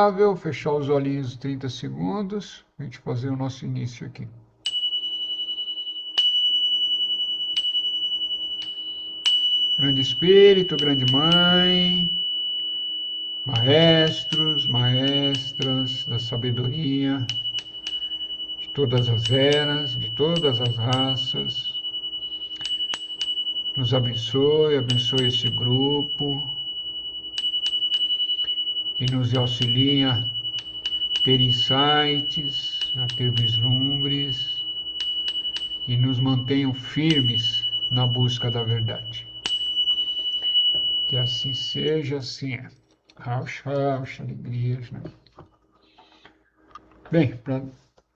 confortável, fechar os olhinhos 30 segundos, a gente fazer o nosso início aqui. Grande Espírito, Grande Mãe, maestros, maestras da sabedoria, de todas as eras, de todas as raças, nos abençoe, abençoe esse grupo e nos auxilie a ter insights, a ter vislumbres e nos mantenham firmes na busca da verdade. Que assim seja, assim é. Rauch, rauch, alegrias, né? Bem, para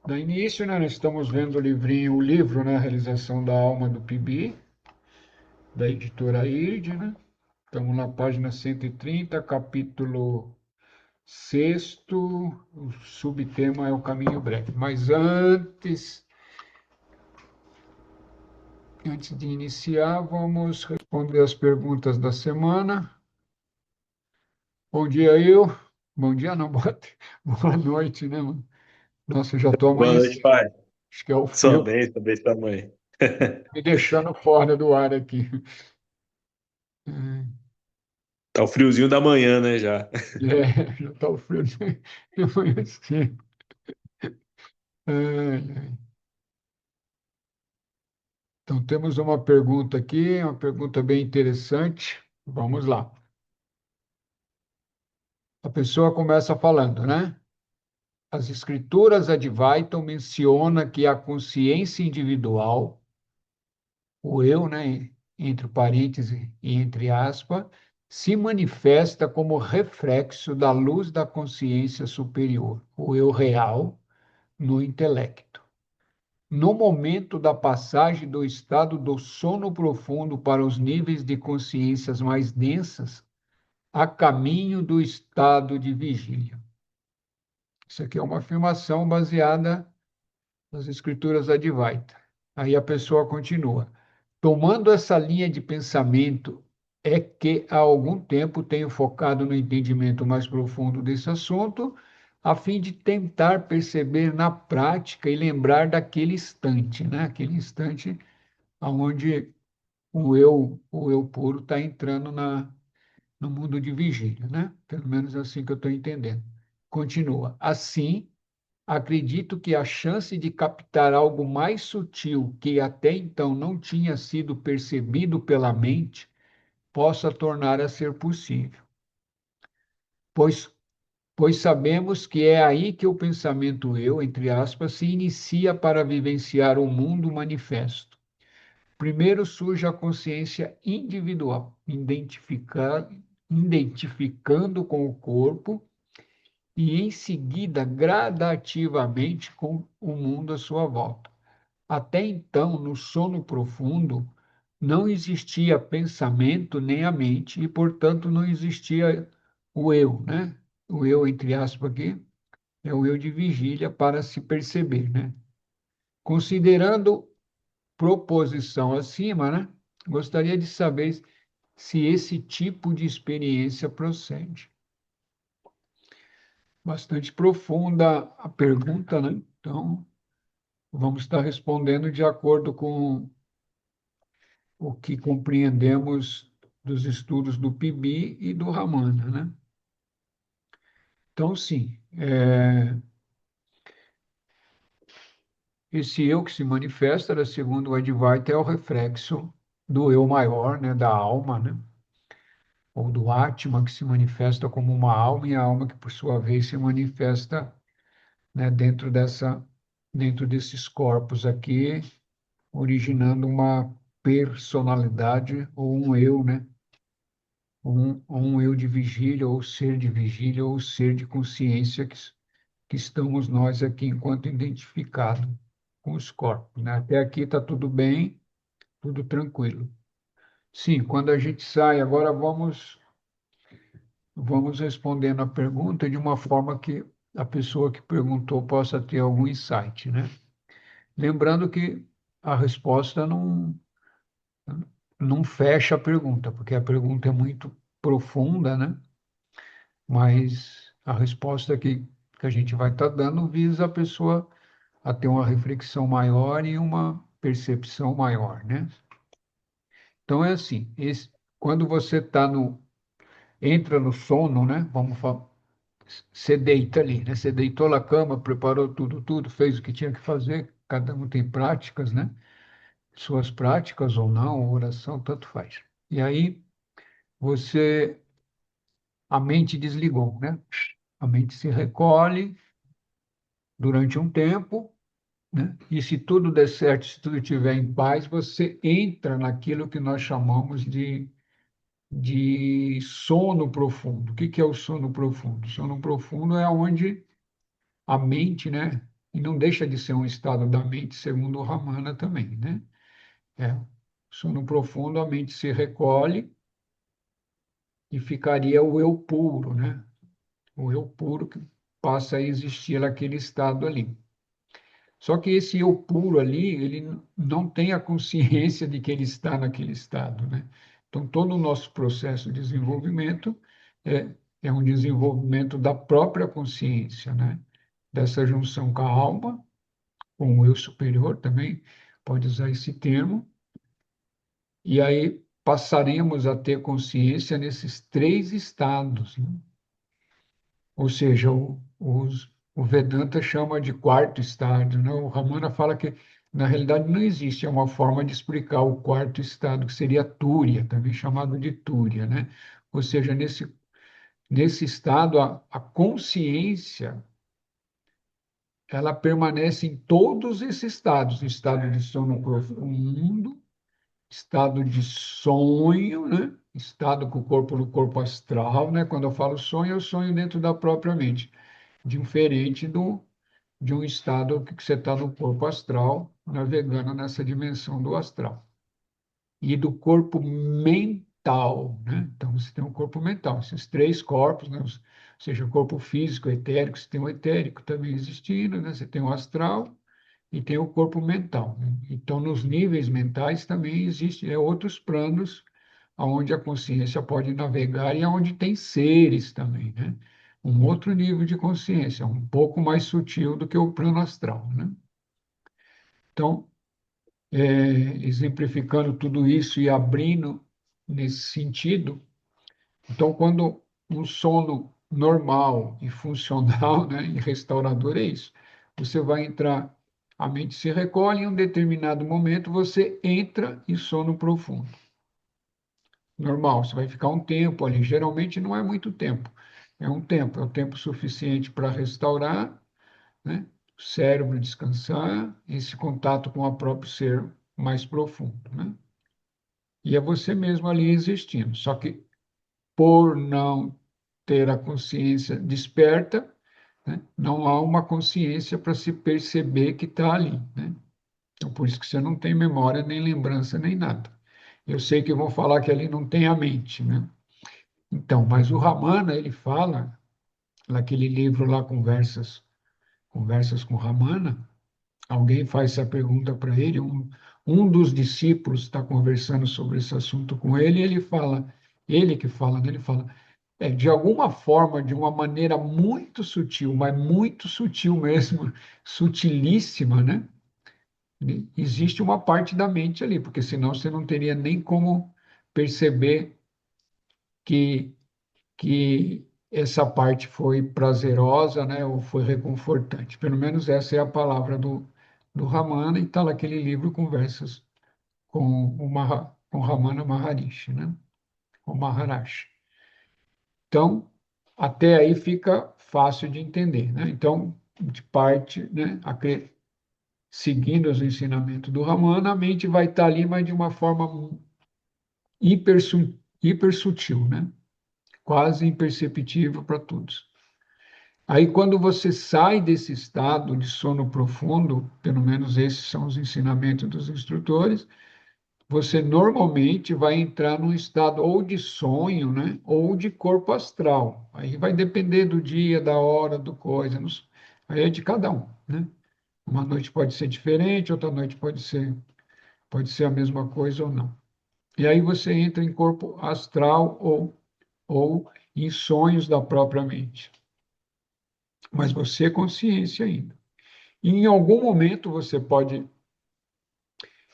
dar início, né, nós estamos vendo o livro, né, A Realização da Alma do Pibi, da editora IRD, né? Estamos na página 130, capítulo 6º, o subtema é o caminho breve. Mas antes de iniciar, vamos responder as perguntas da semana. Bom dia, eu. Bom dia, não, boa noite, né, mano? Nossa, eu já estou Boa noite, amanhecendo. pai. Acho que é o frio Sou bem também. me deixando fora do ar aqui. Tá o friozinho da manhã, né, já. Já está o frio de amanhecer. Ai, ai. Então, temos uma pergunta aqui, uma pergunta bem interessante. Vamos lá. A pessoa começa falando, né? As escrituras Advaitam menciona que a consciência individual, o eu, né, entre parênteses e entre aspas, se manifesta como reflexo da luz da consciência superior, o eu real, no intelecto. No momento da passagem do estado do sono profundo para os níveis de consciências mais densas, a caminho do estado de vigília. Isso aqui é uma afirmação baseada nas escrituras Advaita. Aí a pessoa continua. Tomando essa linha de pensamento, é que há algum tempo tenho focado no entendimento mais profundo desse assunto, a fim de tentar perceber na prática e lembrar daquele instante, né? Aquele instante onde o eu puro está entrando no mundo de vigília, né? Pelo menos é assim que eu estou entendendo. Continua. Assim, acredito que a chance de captar algo mais sutil que até então não tinha sido percebido pela mente possa tornar a ser possível, pois, pois sabemos que é aí que o pensamento eu, entre aspas, se inicia para vivenciar o mundo manifesto. Primeiro surge a consciência individual, identificando com o corpo e, em seguida, gradativamente com o mundo à sua volta. Até então, no sono profundo, não existia pensamento nem a mente e, portanto, não existia o eu, né? O eu, entre aspas, aqui, é o eu de vigília para se perceber, né? Considerando proposição acima, né? Gostaria de saber se esse tipo de experiência procede. Bastante profunda a pergunta, né? Então, vamos estar respondendo de acordo com o que compreendemos dos estudos do Pibi e do Ramana, né? Então, sim, esse eu que se manifesta, segundo o Advaita, é o reflexo do eu maior, né, da alma, né? Ou do Atma, que se manifesta como uma alma, e a alma que, por sua vez, se manifesta, né, dentro desses corpos aqui, originando uma personalidade ou um eu, né? Um eu de vigília, ou ser de vigília, ou ser de consciência que estamos nós aqui enquanto identificado com os corpos, né? Até aqui está tudo bem, tudo tranquilo. Sim, quando a gente sai, agora vamos respondendo a pergunta de uma forma que a pessoa que perguntou possa ter algum insight, né? Lembrando que a resposta não fecha a pergunta, porque a pergunta é muito profunda, né? Mas A resposta que a gente vai estar dando visa a pessoa a ter uma reflexão maior e uma percepção maior, né? Então é assim, quando você entra no sono, né? Você deita ali, né? Você deitou na cama, preparou tudo, fez o que tinha que fazer. Cada um tem práticas, né? Suas práticas ou não, oração, tanto faz. E aí você, a mente desligou, né? A mente se recolhe durante um tempo, né? E se tudo der certo, se tudo estiver em paz, você entra naquilo que nós chamamos de sono profundo. O que que é o sono profundo? O sono profundo é onde a mente, né? E não deixa de ser um estado da mente, segundo o Ramana também, né? É, sono profundo, a mente se recolhe e ficaria o eu puro, né? O eu puro que passa a existir naquele estado ali. Só que esse eu puro ali, ele não tem a consciência de que ele está naquele estado, né? Então, todo o nosso processo de desenvolvimento é, é um desenvolvimento da própria consciência, né? Dessa junção com a alma, com o eu superior também, pode usar esse termo, e aí passaremos a ter consciência nesses três estados, né? Ou seja, o Vedanta chama de quarto estádio, né? O Ramana fala que, na realidade, não existe, é uma forma de explicar o quarto estado, que seria Túria, também chamado de Túria, né? Ou seja, nesse estado, a consciência, ela permanece em todos esses estados, estado de sono profundo, estado de sonho, né? Estado com o corpo no corpo astral, né? Quando eu falo sonho, eu sonho dentro da própria mente, diferente de um estado que você está no corpo astral, navegando nessa dimensão do astral. E do corpo mental, né? Então, você tem um corpo mental, esses três corpos, né? Ou seja, o corpo físico, etérico, você tem o etérico também existindo, né? Você tem o astral e tem o corpo mental, né? Então, nos níveis mentais também existem outros planos onde a consciência pode navegar e onde tem seres também, né? Um outro nível de consciência, um pouco mais sutil do que o plano astral, né? Então, exemplificando tudo isso e abrindo nesse sentido, então, quando um sono normal e funcional, né, e restaurador é isso, você vai entrar, a mente se recolhe, em um determinado momento você entra em sono profundo. Normal, você vai ficar um tempo ali, geralmente não é muito tempo, é o tempo suficiente para restaurar, né, o cérebro descansar, esse contato com o próprio ser mais profundo, né? E é você mesmo ali existindo. Só que por não ter a consciência desperta, né, não há uma consciência para se perceber que está ali, né? Então, por isso que você não tem memória, nem lembrança, nem nada. Eu sei que vão falar que ali não tem a mente, né? Então, mas o Ramana, ele fala, naquele livro lá, Conversas com Ramana, alguém faz essa pergunta para ele, um dos discípulos está conversando sobre esse assunto com ele, e ele fala, ele que fala, né, ele fala, de alguma forma, de uma maneira muito sutil, mas muito sutil mesmo, sutilíssima, né? Existe uma parte da mente ali, porque senão você não teria nem como perceber que, que essa parte foi prazerosa, né? Ou foi reconfortante. Pelo menos essa é a palavra do Ramana, e está naquele livro Conversas com Ramana Maharishi, né? Com Maharaj. Então, até aí fica fácil de entender, né? Então, de parte, né, seguindo os ensinamentos do Ramana, a mente vai estar ali, mas de uma forma hiper, hiper sutil, né? Quase imperceptível para todos. Aí, quando você sai desse estado de sono profundo, pelo menos esses são os ensinamentos dos instrutores, você normalmente vai entrar num estado ou de sonho, né, ou de corpo astral. Aí vai depender do dia, da hora, do coisa, aí é de cada um, né? Uma noite pode ser diferente, outra noite pode ser a mesma coisa ou não. E aí você entra em corpo astral ou em sonhos da própria mente. mas você é consciência ainda. E em algum momento você pode,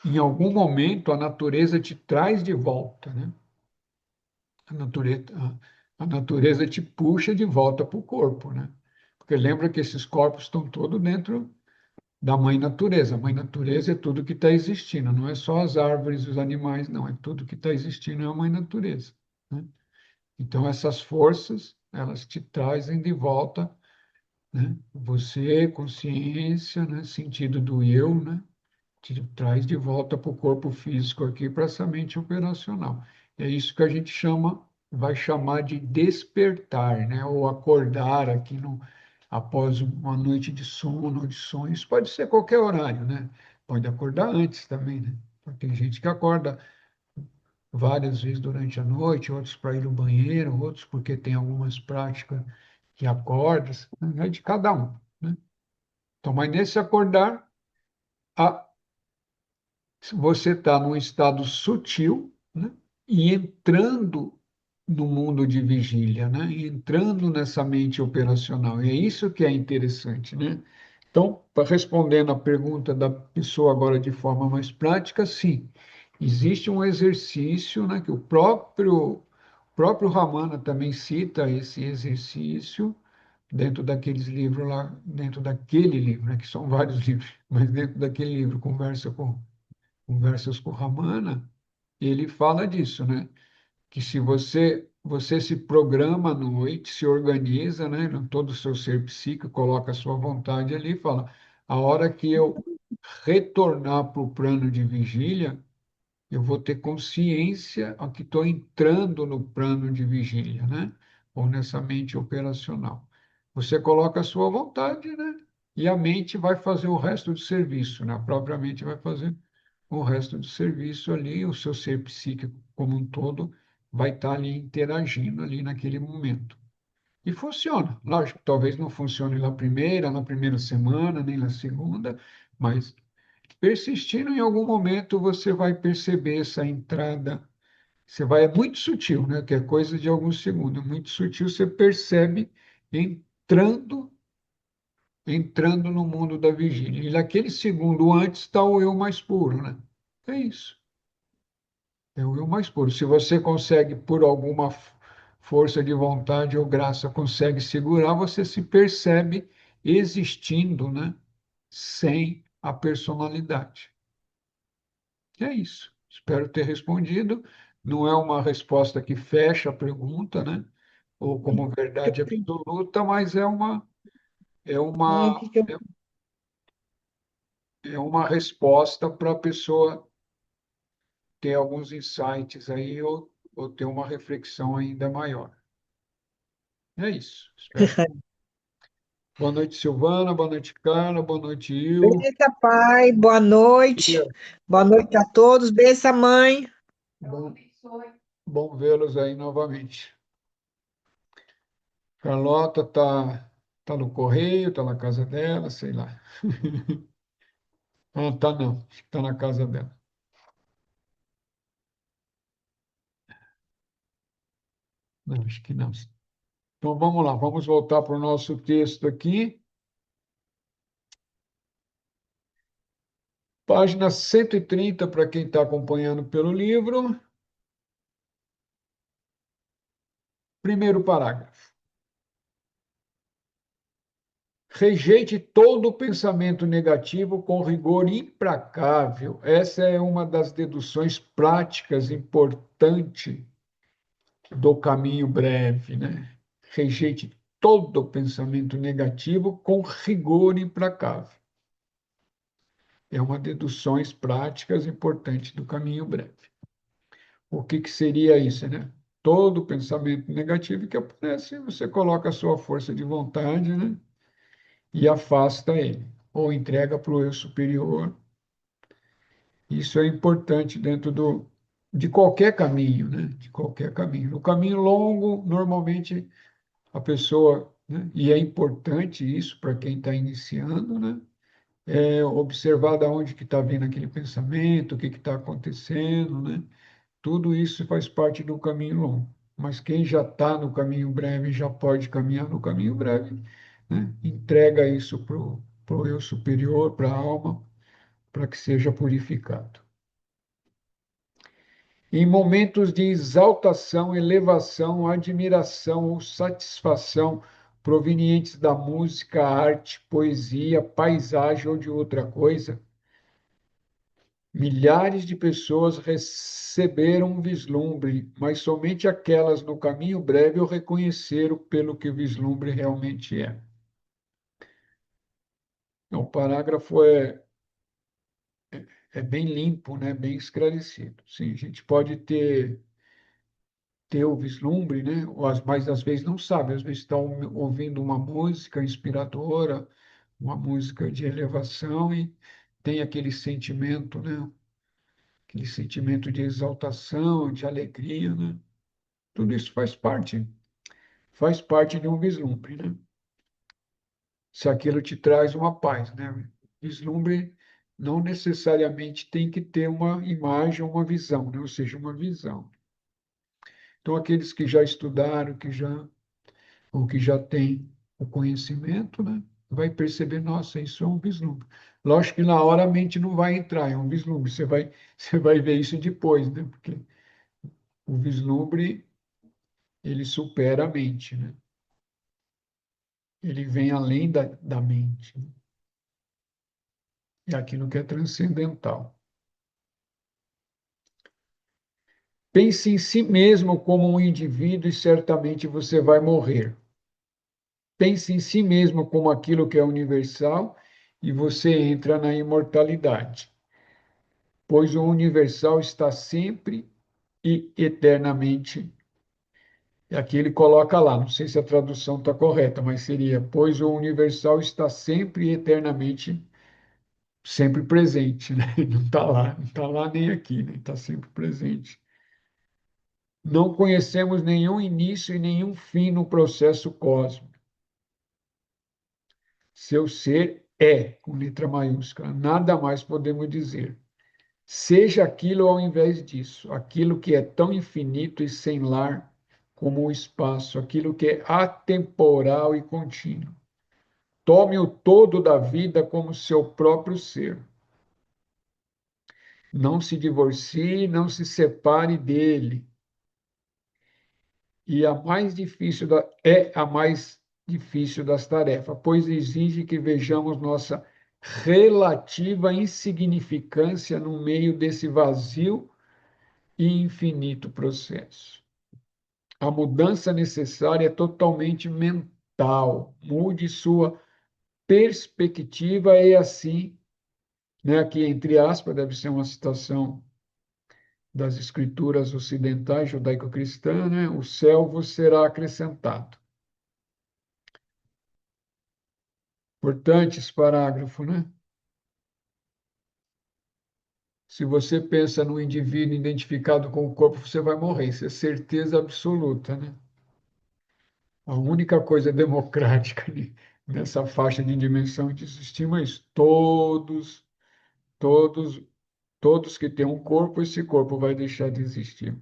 em algum momento a natureza te traz de volta, né? A natureza, a natureza te puxa de volta para o corpo, né? Porque lembra que esses corpos estão todos dentro da mãe natureza. A mãe natureza é tudo que está existindo, não é só as árvores, os animais, não, é tudo que está existindo é a mãe natureza, né? Então essas forças, elas te trazem de volta, né? Você, consciência, né? Sentido do eu, né? Te traz de volta para o corpo físico aqui, para essa mente operacional. É isso que a gente chama, vai chamar de despertar, né? Ou acordar aqui no, após uma noite de sono ou de sonhos. Pode ser qualquer horário, né? Pode acordar antes também, né? Porque tem gente que acorda várias vezes durante a noite, outros para ir no banheiro, outros porque tem algumas práticas que acorda, né? É de cada um, né? Então, mas nesse acordar, a, você está num estado sutil, né? E entrando no mundo de vigília, né? E entrando nessa mente operacional. E é isso que é interessante, né? Então, respondendo a pergunta da pessoa agora de forma mais prática, sim, existe um exercício, né, que o próprio Ramana também cita esse exercício dentro daqueles livros lá, dentro daquele livro, né, que são vários livros, mas dentro daquele livro, Conversas com Ramana, ele fala disso, né? Que se você se programa à noite, se organiza, né? Todo o seu ser psíquico, coloca a sua vontade ali, e fala: a hora que eu retornar para o plano de vigília, eu vou ter consciência a que estou entrando no plano de vigília, né? Ou nessa mente operacional. Você coloca a sua vontade, né? E a mente vai fazer o resto do serviço, né? A própria mente vai fazer o resto do serviço ali, o seu ser psíquico como um todo vai estar ali interagindo ali naquele momento. E funciona. Lógico, talvez não funcione na primeira semana, nem na segunda, mas persistindo em algum momento você vai perceber essa entrada. Você vai, é muito sutil, né? Que é coisa de alguns segundos, muito sutil, você percebe entrando no mundo da vigília. E naquele segundo antes está o eu mais puro, né? É isso. É o eu mais puro. Se você consegue, por alguma força de vontade ou graça, consegue segurar, você se percebe existindo, né? Sem a personalidade. É isso. Espero ter respondido. Não é uma resposta que fecha a pergunta, né? Ou como verdade absoluta, mas é Não, uma, é uma resposta para a pessoa ter alguns insights aí ou ter uma reflexão ainda maior. É isso. Espero. Boa noite, Silvana. Boa noite, Carla. Boa noite, Il. Bença, pai, boa noite. Boa noite a todos. Bença, mãe. Bom, bom vê-los aí novamente. Carlota tá no correio, tá na casa dela, sei lá. Ah, tá não. Acho que tá na casa dela. Não, acho que não. Então vamos lá, vamos voltar para o nosso texto aqui. Página 130 para quem está acompanhando pelo livro. Primeiro parágrafo. Rejeite todo pensamento negativo com rigor implacável. Essa é uma das deduções práticas importantes do caminho breve, né? Rejeite todo pensamento negativo com rigor implacável. É uma deduções práticas importantes do caminho breve. O que seria isso, né? Todo pensamento negativo que aparece, você coloca a sua força de vontade, né? E afasta ele, ou entrega para o eu superior. Isso é importante dentro de qualquer caminho, né? De qualquer caminho. No caminho longo, normalmente a pessoa, né? E é importante isso para quem está iniciando, né? É observar da onde que está vindo aquele pensamento, o que está acontecendo, né? Tudo isso faz parte do caminho longo. Mas quem já está no caminho breve já pode caminhar no caminho breve, né? Entrega isso para o eu superior, para a alma, para que seja purificado. Em momentos de exaltação, elevação, admiração ou satisfação provenientes da música, arte, poesia, paisagem ou de outra coisa, milhares de pessoas receberam um vislumbre, mas somente aquelas no caminho breve o reconheceram pelo que o vislumbre realmente é. Então, o parágrafo é bem limpo, né? Bem esclarecido. Sim, a gente pode ter o vislumbre, né? Mas às vezes não sabe, às vezes está ouvindo uma música inspiradora, uma música de elevação e tem aquele sentimento, né? Aquele sentimento de exaltação, de alegria, né? Tudo isso faz parte de um vislumbre, né? Se aquilo te traz uma paz, né? Vislumbre não necessariamente tem que ter uma imagem, uma visão, né? Ou seja, uma visão. Então, aqueles que já estudaram, ou que já têm o conhecimento, né? Vai perceber, nossa, isso é um vislumbre. Lógico que na hora a mente não vai entrar, é um vislumbre. Você vai ver isso depois, né? Porque o vislumbre, ele supera a mente, né? Ele vem além da mente, né? É aquilo que é transcendental. Pense em si mesmo como um indivíduo e certamente você vai morrer. Pense em si mesmo como aquilo que é universal e você entra na imortalidade, pois o universal está sempre e eternamente. Aqui ele coloca lá, não sei se a tradução está correta, mas seria: pois o universal está sempre e eternamente, sempre presente, né? Não está lá nem aqui, né? Está sempre presente. Não conhecemos nenhum início e nenhum fim no processo cósmico. Seu ser é, com letra maiúscula, nada mais podemos dizer. Seja aquilo ao invés disso, aquilo que é tão infinito e sem lar como o espaço, aquilo que é atemporal e contínuo. Tome o todo da vida como seu próprio ser. Não se divorcie, não se separe dele. E é a mais difícil das tarefas, pois exige que vejamos nossa relativa insignificância no meio desse vazio e infinito processo. A mudança necessária é totalmente mental. Mude sua perspectiva e assim, né, aqui entre aspas, deve ser uma citação das escrituras ocidentais judaico-cristãs, né? O céu vos será acrescentado. Importante esse parágrafo, né? Se você pensa no indivíduo identificado com o corpo, você vai morrer, isso é certeza absoluta, né? A única coisa democrática nessa faixa de dimensão de sistema é isso. Todos, todos que têm um corpo, esse corpo vai deixar de existir.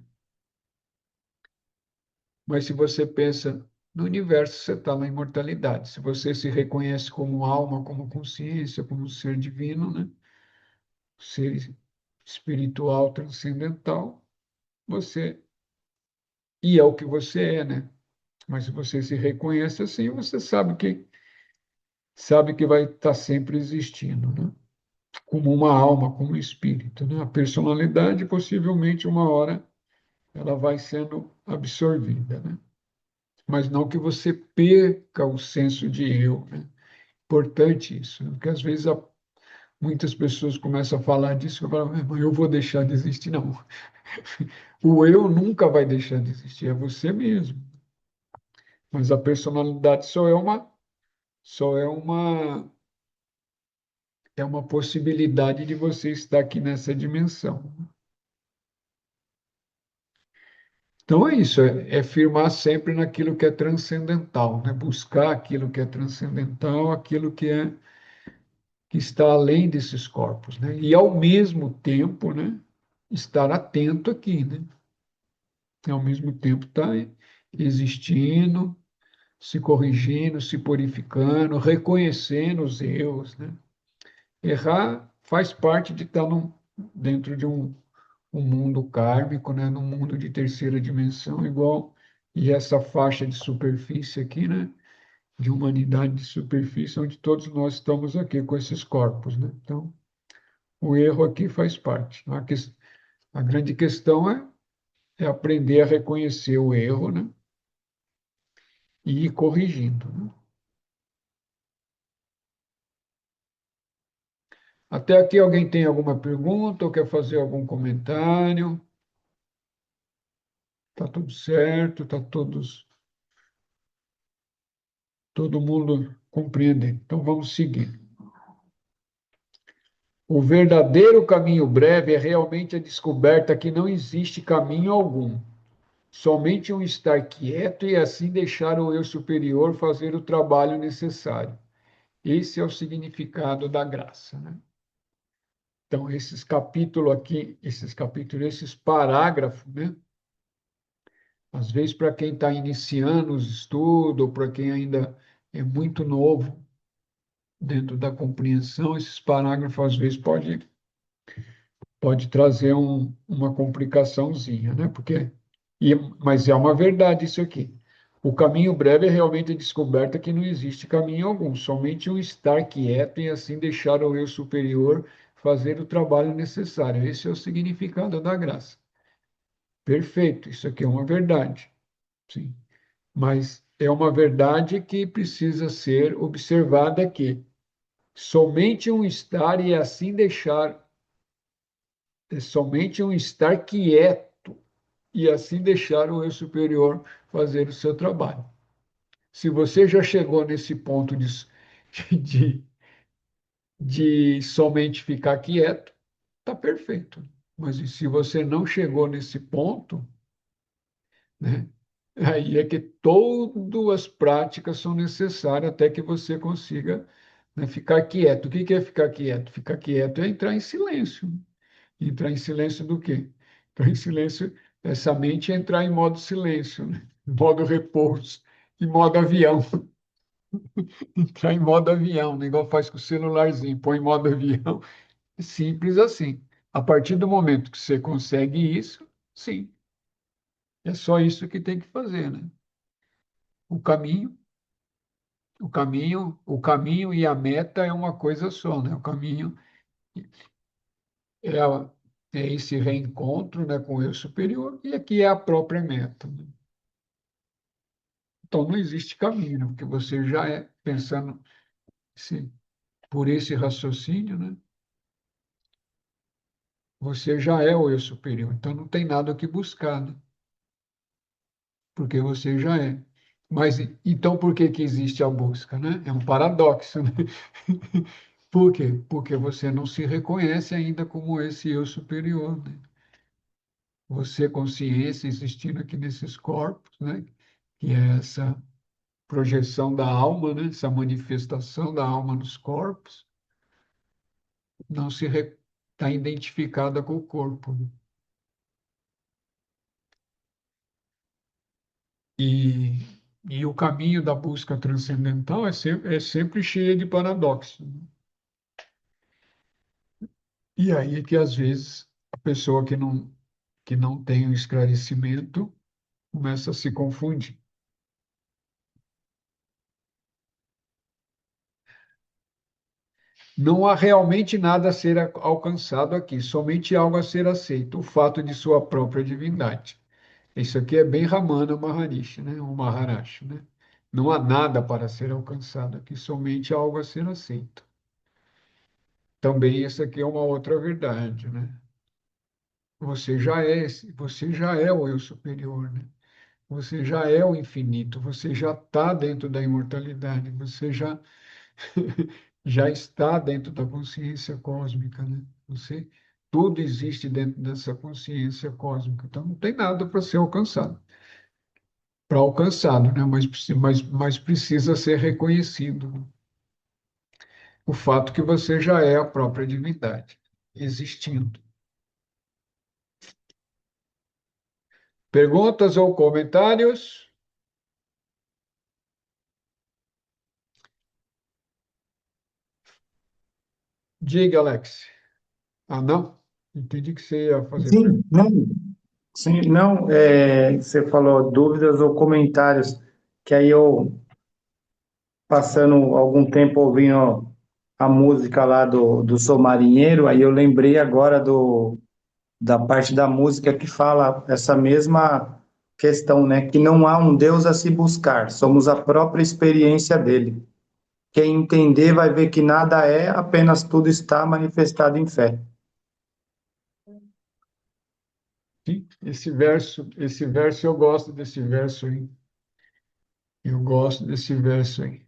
Mas se você pensa no universo, você está na imortalidade. Se você se reconhece como alma, como consciência, como ser divino, né? Ser espiritual, transcendental, você e é o que você é, né? Mas se você se reconhece assim, você sabe que vai estar sempre existindo, né? Como uma alma, como um espírito, né? A personalidade possivelmente uma hora ela vai sendo absorvida, né? Mas não que você perca o senso de eu, né? Importante isso, né? Porque às vezes muitas pessoas começam a falar disso, eu falo, mas eu vou deixar de existir, não. O eu nunca vai deixar de existir, é você mesmo. Mas a personalidade só é uma possibilidade de você estar aqui nessa dimensão. Então é isso, é firmar sempre naquilo que é transcendental, né? Buscar aquilo que é transcendental, aquilo que está além desses corpos, né? E ao mesmo tempo, né, estar atento aqui, né? Ao mesmo tempo estar existindo, se corrigindo, se purificando, reconhecendo os erros, né? Errar faz parte de estar dentro de um mundo kármico, né? Num mundo de terceira dimensão, igual, e essa faixa de superfície aqui, né? De humanidade de superfície, onde todos nós estamos aqui com esses corpos, né? Então, o erro aqui faz parte. A grande questão é aprender a reconhecer o erro, né? E ir corrigindo, né? Até aqui alguém tem alguma pergunta ou quer fazer algum comentário? Tá tudo certo, todo mundo compreendendo. Então vamos seguir. O verdadeiro caminho breve é realmente a descoberta que não existe caminho algum, somente um estar quieto e assim deixar o eu superior fazer o trabalho necessário. Esse é o significado da graça, né? Então, esses parágrafos, né? Às vezes, para quem está iniciando os estudos, ou para quem ainda é muito novo dentro da compreensão, esses parágrafos, às vezes, pode trazer uma complicaçãozinha, né? Mas é uma verdade isso aqui. O caminho breve é realmente a descoberta que não existe caminho algum, somente um estar quieto e assim deixar o eu superior fazer o trabalho necessário. Esse é o significado da graça. Perfeito, isso aqui é uma verdade, sim. Mas é uma verdade que precisa ser observada aqui. Somente um estar e assim deixar, somente um estar quieto e assim deixar o eu superior fazer o seu trabalho. Se você já chegou nesse ponto de, de somente ficar quieto, está perfeito. Mas e se você não chegou nesse ponto, né? Aí é que todas as práticas são necessárias até que você consiga, né, ficar quieto. O que que é ficar quieto? Ficar quieto é entrar em silêncio. Entrar em silêncio do quê? Entrar em silêncio, essa mente é entrar em modo silêncio, né? Modo repouso, em modo avião. Entrar em modo avião, né? Igual faz com o celularzinho, põe em modo avião. Simples assim. A partir do momento que você consegue isso, sim, é só isso que tem que fazer, né? O caminho, o caminho e a meta é uma coisa só, né? O caminho é, é esse reencontro, né, com o eu superior, e aqui é a própria meta, né? Então não existe caminho, né? Porque você já é, pensando por esse raciocínio, né? Você já é o eu superior, então não tem nada o que buscar, né? Porque você já é. Mas então por que que existe a busca, né? É um paradoxo, né? Por quê? Porque você não se reconhece ainda como esse eu superior, né? Você, consciência, existindo aqui nesses corpos, né? Que é essa projeção da alma, né? Essa manifestação da alma nos corpos, não se está identificada com o corpo, né? E, e o caminho da busca transcendental é sempre cheio de paradoxos, né? E aí é que, às vezes, a pessoa que não tem o esclarecimento começa a se confundir. Não há realmente nada a ser alcançado aqui, somente algo a ser aceito, o fato de sua própria divindade. Isso aqui é bem Ramana Maharishi, né? O Maharashi, né? Não há nada para ser alcançado aqui, somente algo a ser aceito. Também essa aqui é uma outra verdade, né? Você já é o eu superior, né? Você já é o infinito, você já está dentro da imortalidade, você já está dentro da consciência cósmica, né? Tudo existe dentro dessa consciência cósmica, então não tem nada para ser alcançado. Para alcançado, né? Mas precisa ser reconhecido, né? O fato que você já é a própria divindade, existindo. Perguntas ou comentários? Diga, Alex. Ah, não? Entendi que você ia fazer pergunta. Sim, não, sim, não, você falou dúvidas ou comentários, que aí eu, passando algum tempo ouvindo a música lá do Sou Marinheiro, aí eu lembrei agora da parte da música que fala essa mesma questão, né? Que não há um Deus a se buscar, somos a própria experiência dele. Quem entender vai ver que nada é, apenas tudo está manifestado em fé. Sim, esse verso eu gosto desse verso aí. Eu gosto desse verso aí.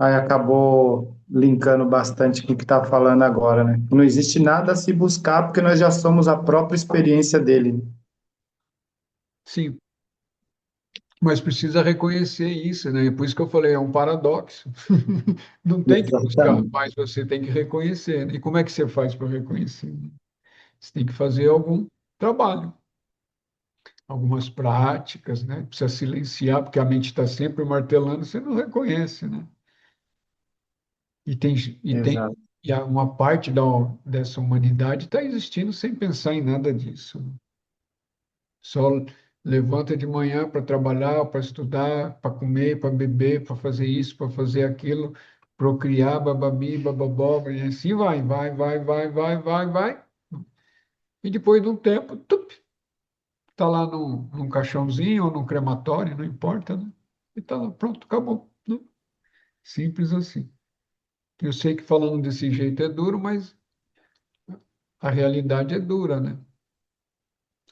Aí acabou linkando bastante com o que está falando agora, né? Não existe nada a se buscar porque nós já somos a própria experiência dele. Sim, mas precisa reconhecer isso, né? Por isso que eu falei, é um paradoxo. Não tem que buscar, Exatamente. mas você tem que reconhecer, né? E como é que você faz para reconhecer, né? Você tem que fazer algum trabalho, algumas práticas, né? Precisa silenciar, porque a mente está sempre martelando, você não reconhece, né? E tem, e tem, Exato. uma parte dessa humanidade está existindo sem pensar em nada disso, né? Só levanta de manhã para trabalhar, para estudar, para comer, para beber, para fazer isso, para fazer aquilo, procriar, bababi, bababó, e assim vai. E depois de um tempo, tá lá num caixãozinho ou num crematório, não importa, né? E tá lá, pronto, acabou, né? Simples assim. Eu sei que falando desse jeito é duro, mas a realidade é dura, né?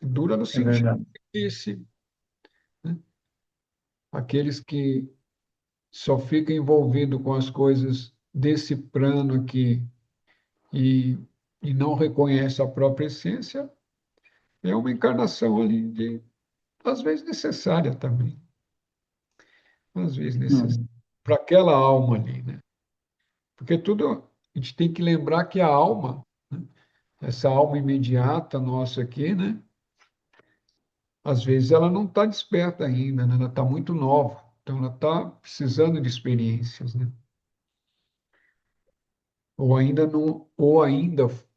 Dura no É sentido verdade. que né? Aqueles que só ficam envolvidos com as coisas desse plano aqui e, e não reconhece a própria essência, é uma encarnação ali às vezes necessária também, às vezes necessária, Hum. para aquela alma ali, né? Porque tudo, a gente tem que lembrar que a alma, né? Essa alma imediata nossa aqui, né? Às vezes ela não está desperta ainda, né? Ela está muito nova, então ela está precisando de experiências, né? Ou ainda,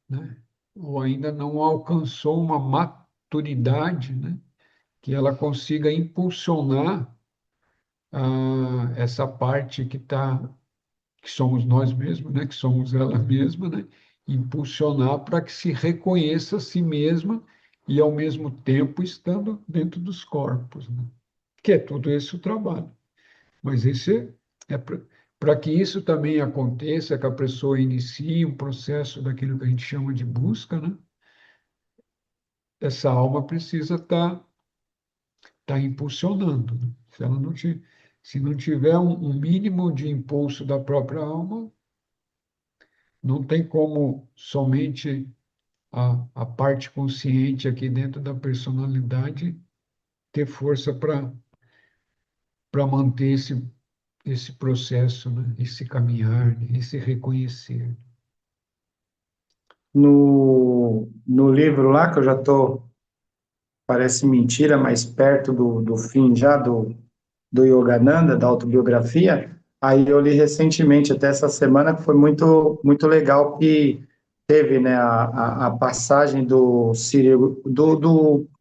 né? Ou ainda não alcançou uma maturidade, né? Que ela consiga impulsionar essa parte que somos nós mesmos, né? Que somos ela mesma, né? Impulsionar para que se reconheça a si mesma e ao mesmo tempo estando dentro dos corpos, né? Que é tudo esse o trabalho. Mas esse é para que isso também aconteça, que a pessoa inicie um processo daquilo que a gente chama de busca, né? Essa alma precisa tá impulsionando, né? Se não tiver um mínimo de impulso da própria alma, não tem como somente a parte consciente aqui dentro da personalidade ter força para manter esse processo, né? Esse caminhar, né? Esse reconhecer. No livro lá, que eu já estou, parece mentira, mas perto do fim já do Yogananda, da autobiografia, aí eu li recentemente, até essa semana, que foi muito, muito legal, que teve, né, a passagem do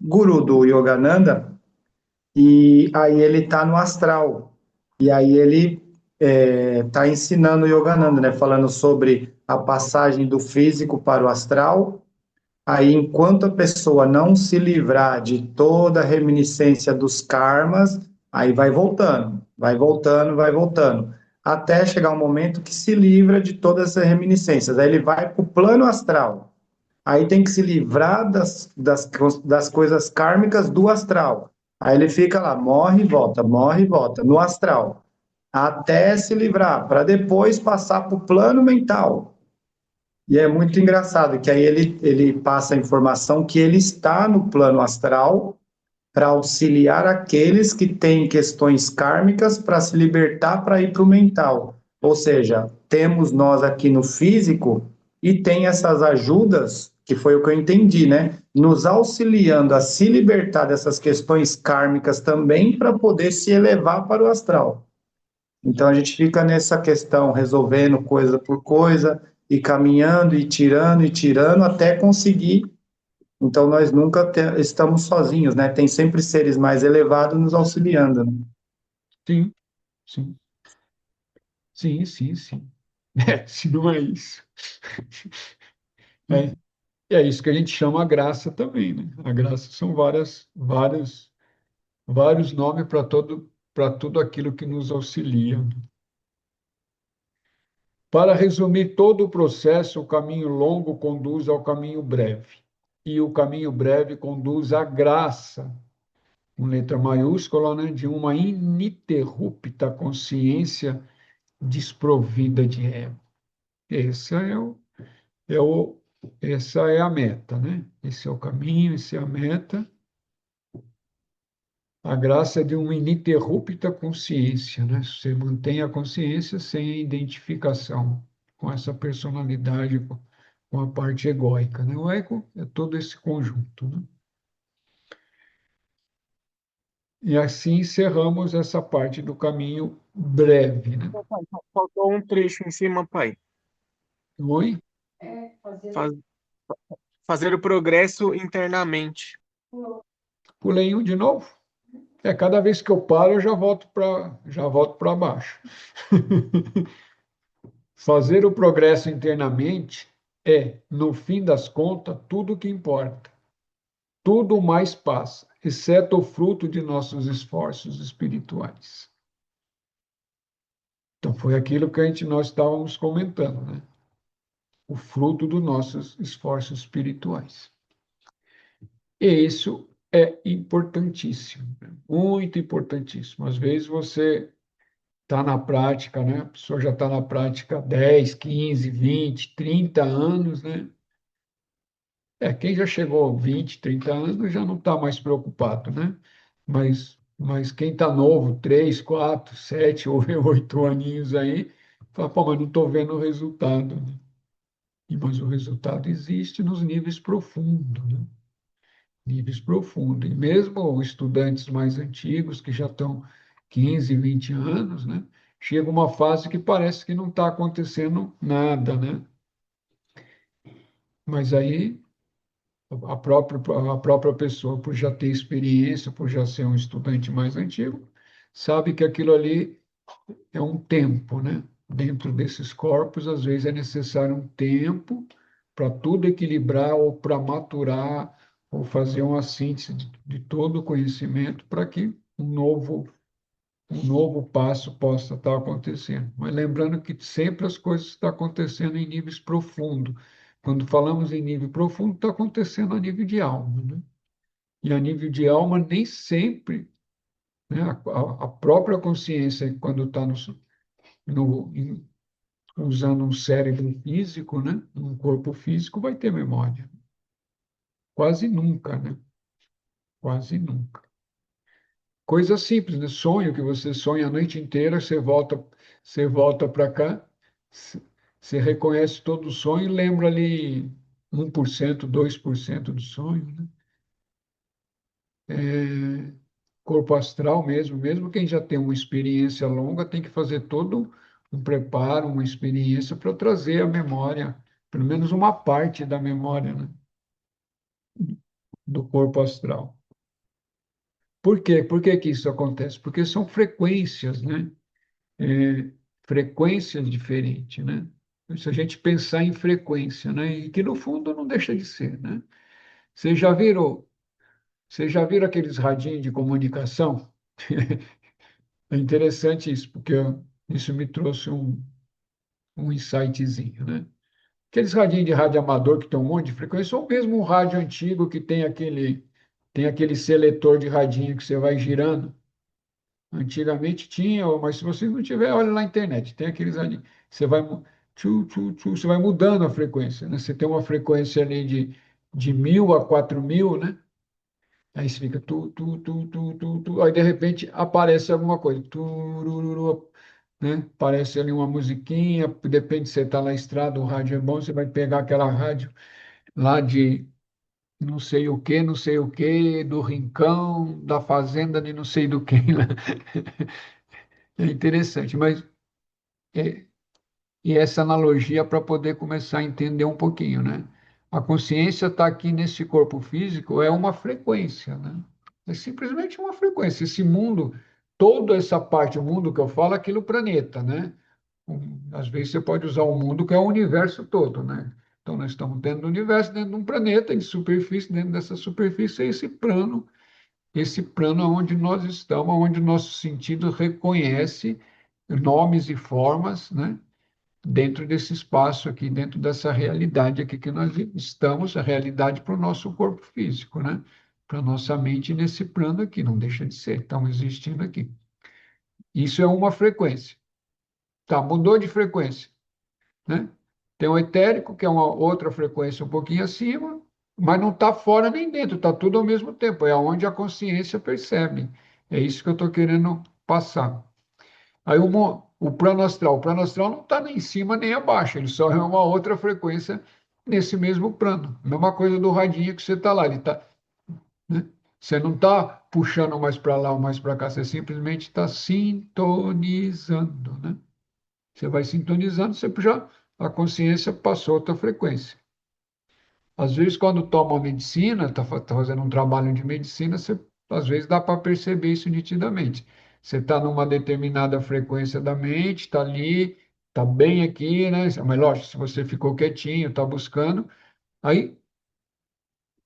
guru do Yogananda, e aí ele está no astral, e aí ele está ensinando o Yogananda, né, falando sobre a passagem do físico para o astral. Aí, enquanto a pessoa não se livrar de toda a reminiscência dos karmas, aí vai voltando, até chegar um momento que se livra de todas essas reminiscências. Aí ele vai para o plano astral. Aí tem que se livrar das coisas kármicas do astral. Aí ele fica lá, morre e volta, no astral, até se livrar, para depois passar para o plano mental. E é muito engraçado que aí ele passa a informação que ele está no plano astral para auxiliar aqueles que têm questões kármicas para se libertar para ir para o mental. Ou seja, temos nós aqui no físico e tem essas ajudas, que foi o que eu entendi, né? Nos auxiliando a se libertar dessas questões kármicas também para poder se elevar para o astral. Então a gente fica nessa questão, resolvendo coisa por coisa, e caminhando e tirando até conseguir. Então, nós nunca estamos sozinhos, né? Tem sempre seres mais elevados nos auxiliando, né? Sim, sim, sim, sim, sim. Se não é isso. É, e é isso que a gente chama a graça também, né? A graça são vários nomes para tudo aquilo que nos auxilia. Para resumir todo o processo, o caminho longo conduz ao caminho breve, e o caminho breve conduz à graça, com letra maiúscula, né, de uma ininterrupta consciência desprovida de ego. Esse é o, essa é a meta, né? Esse é o caminho, essa é a meta. A graça é de uma ininterrupta consciência, né? Você mantém a consciência sem a identificação com essa personalidade, com a parte egóica, né? O ego é todo esse conjunto, né? E assim encerramos essa parte do caminho breve, né? Papai, faltou um trecho em cima, pai. Oi? Faz- Fazer o progresso internamente. Pulei um de novo? Cada vez que eu paro, eu já volto para baixo. Fazer o progresso internamente é, no fim das contas, tudo o que importa. Tudo mais passa, exceto o fruto de nossos esforços espirituais. Então, foi aquilo que nós estávamos comentando, né? O fruto dos nossos esforços espirituais. E isso é importantíssimo, né? Muito importantíssimo. Às vezes você está na prática, né? A pessoa já está na prática há 10, 15, 20, 30 anos, né? Quem já chegou a 20, 30 anos já não está mais preocupado, né? Mas quem está novo, 3, 4, 7 ou 8 aninhos aí, fala, pô, mas não estou vendo o resultado, né? Mas o resultado existe nos níveis profundos, né? Níveis profundos. E mesmo estudantes mais antigos, que já estão 15, 20 anos, né? Chega uma fase que parece que não está acontecendo nada, né? Mas aí a própria pessoa, por já ter experiência, por já ser um estudante mais antigo, sabe que aquilo ali é um tempo, né? Dentro desses corpos, às vezes é necessário um tempo para tudo equilibrar ou para maturar ou fazer uma síntese de todo o conhecimento para que um novo passo possa estar acontecendo. Mas lembrando que sempre as coisas estão acontecendo em níveis profundos. Quando falamos em nível profundo, está acontecendo a nível de alma, né? E a nível de alma, nem sempre, né, a própria consciência, quando está usando um cérebro físico, né, um corpo físico, vai ter memória. Quase nunca, né? Quase nunca. Coisa simples, né? Sonho que você sonha a noite inteira, você volta para cá, você reconhece todo o sonho e lembra ali 1%, 2% do sonho, né? Corpo astral mesmo quem já tem uma experiência longa tem que fazer todo um preparo, uma experiência para trazer a memória, pelo menos uma parte da memória, né, do corpo astral. Por quê? Por que que isso acontece? Porque são frequências, né? Frequências diferentes, né? Se a gente pensar em frequência, né? E que no fundo não deixa de ser, né? Vocês já viram, vocês já viram aqueles radinhos de comunicação? É interessante isso, porque isso me trouxe um insightzinho, né? Aqueles radinhos de rádio amador que tem um monte de frequência, ou mesmo um rádio antigo que tem aquele seletor de radinho que você vai girando. Antigamente tinha, mas se você não tiver, olha lá na internet, tem aqueles radinhos. Você vai, você vai mudando a frequência, né? Você tem uma frequência ali de 1.000 a 4.000, né? Aí você fica aí de repente aparece alguma coisa, turururu, né? Parece ali uma musiquinha, depende se você está na estrada, o rádio é bom, você vai pegar aquela rádio lá de não sei o que, do rincão, da fazenda de não sei do que. Né? É interessante, mas é, e essa analogia para poder começar a entender um pouquinho, né? A consciência está aqui nesse corpo físico, é uma frequência, né? É simplesmente uma frequência. Esse mundo, toda essa parte, o mundo que eu falo, é aquilo planeta, né? Às vezes você pode usar o mundo, que é o universo todo, né? Então, nós estamos dentro do universo, dentro de um planeta, de superfície, dentro dessa superfície é esse plano onde nós estamos, onde o nosso sentido reconhece nomes e formas, né? Dentro desse espaço aqui, dentro dessa realidade aqui que nós estamos, a realidade para o nosso corpo físico, né? Para a nossa mente nesse plano aqui, não deixa de ser, estamos existindo aqui. Isso é uma frequência. Tá, mudou de frequência, né? Tem o etérico, que é uma outra frequência um pouquinho acima, mas não está fora nem dentro, está tudo ao mesmo tempo, é onde a consciência percebe. É isso que eu estou querendo passar. Aí o plano astral não está nem em cima nem abaixo, ele só é uma outra frequência nesse mesmo plano. Mesma coisa do radinho que você está lá, ele tá, né? Você não está puxando mais para lá ou mais para cá, você simplesmente está sintonizando, né? Você vai sintonizando, você já a consciência passou a outra frequência. Às vezes, quando toma medicina, está fazendo um trabalho de medicina, você, às vezes dá para perceber isso nitidamente. Você está numa determinada frequência da mente, está ali, está bem aqui, né? Mas lógico, se você ficou quietinho, está buscando, aí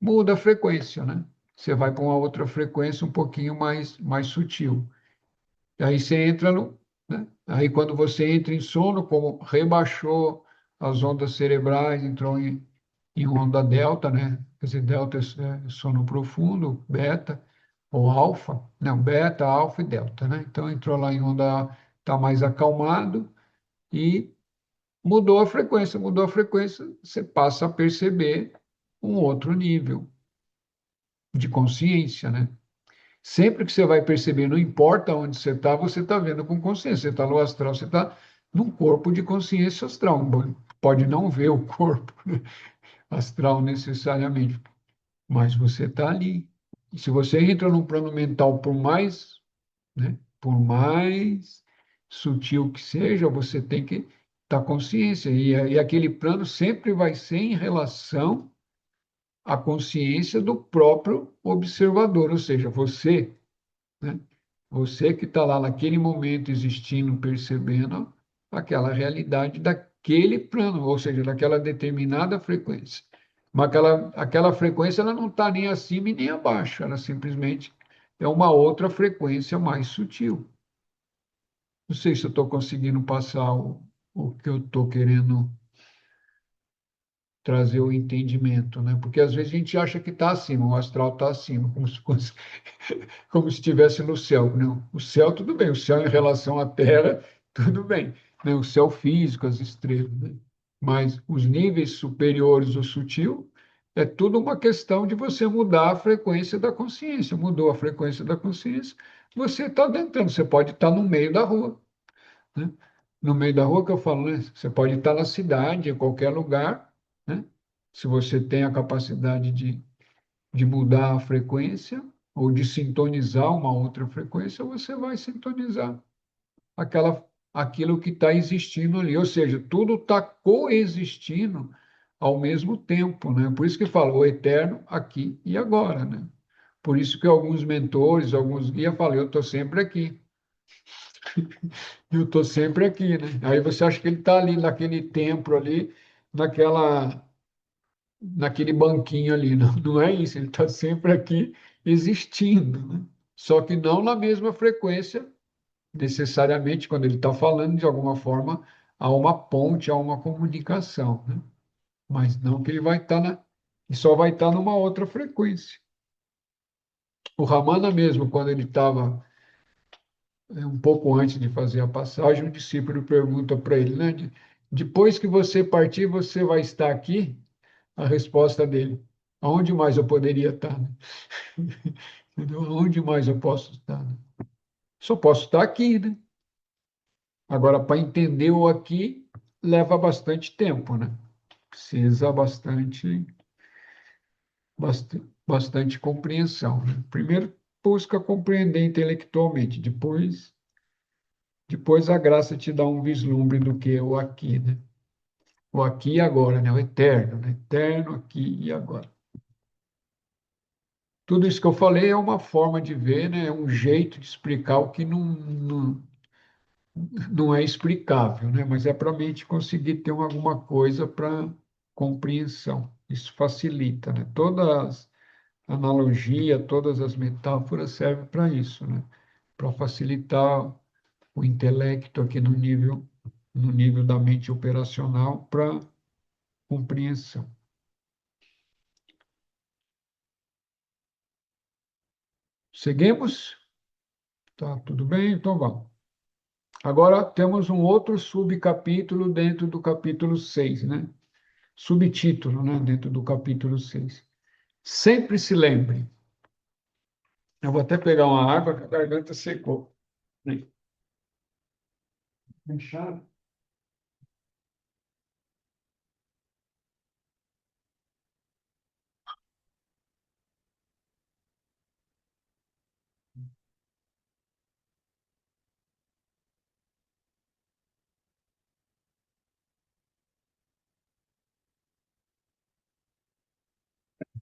muda a frequência, né? Você vai para uma outra frequência um pouquinho mais sutil. E aí você entra no, né? Aí quando você entra em sono, como rebaixou as ondas cerebrais, entrou em onda delta, né? Quer dizer, delta é sono profundo, beta ou alfa, não, beta, alfa e delta, né? Então entrou lá em onda, está mais acalmado e mudou a frequência, você passa a perceber um outro nível de consciência, né? Sempre que você vai perceber, não importa onde você está vendo com consciência. Você está no astral, você está num corpo de consciência astral. Pode não ver o corpo, né, astral necessariamente, mas você está ali. E se você entra num plano mental, por mais sutil que seja, você tem que estar consciência. E aquele plano sempre vai ser em relação à consciência do próprio observador, ou seja, você, né? Você que está lá naquele momento existindo, percebendo aquela realidade daquele plano, ou seja, daquela determinada frequência. Mas aquela frequência ela não está nem acima e nem abaixo, ela simplesmente é uma outra frequência mais sutil. Não sei se eu estou conseguindo passar o que eu estou querendo trazer o entendimento, né? Porque às vezes a gente acha que está acima, o astral está acima, como se estivesse no céu. Não, o céu, tudo bem, o céu em relação à Terra, tudo bem. Né? O céu físico, as estrelas. Né? Mas os níveis superiores, o sutil, é tudo uma questão de você mudar a frequência da consciência. Mudou a frequência da consciência, você está adentrando. Você pode estar no meio da rua. Né? No meio da rua que eu falo, né? Você pode estar na cidade, em qualquer lugar, né? Se você tem a capacidade de mudar a frequência ou de sintonizar uma outra frequência, você vai sintonizar aquilo que está existindo ali. Ou seja, tudo está coexistindo ao mesmo tempo, né? Por isso que fala o eterno aqui e agora, né? Por isso que alguns mentores, alguns guias falam, eu estou sempre aqui. Eu estou sempre aqui, né? Aí você acha que ele está ali naquele templo ali, naquela naquele banquinho ali. Não, não é isso, ele está sempre aqui existindo, né? Só que não na mesma frequência, necessariamente, quando ele está falando, de alguma forma, há uma ponte, há uma comunicação, né? Mas não que ele vai estar e só vai estar numa outra frequência. O Ramana mesmo, quando ele estava um pouco antes de fazer a passagem, um discípulo pergunta para ele, né? Depois que você partir, você vai estar aqui? A resposta dele, aonde mais eu poderia estar? Né? Entendeu? Aonde mais eu posso estar? Né? Só posso estar aqui, né? Agora, para entender o aqui, leva bastante tempo, né? Precisa bastante compreensão. Né? Primeiro, busca compreender intelectualmente, depois Depois a graça te dá um vislumbre do que é o aqui, né? O aqui e agora, né? O eterno, né? Eterno aqui e agora. Tudo isso que eu falei é uma forma de ver, né? É um jeito de explicar o que não é explicável, né? Mas é para a mente conseguir ter alguma coisa para compreensão. Isso facilita, né? Todas as analogias, todas as metáforas servem para isso, né? Para facilitar o intelecto aqui no nível da mente operacional para compreensão. Seguimos? Tá, tudo bem? Então vamos. Agora temos um outro subcapítulo dentro do capítulo 6, né? Subtítulo, né? Dentro do capítulo 6. Sempre se lembre. Eu vou até pegar uma água que a garganta secou. Fechado?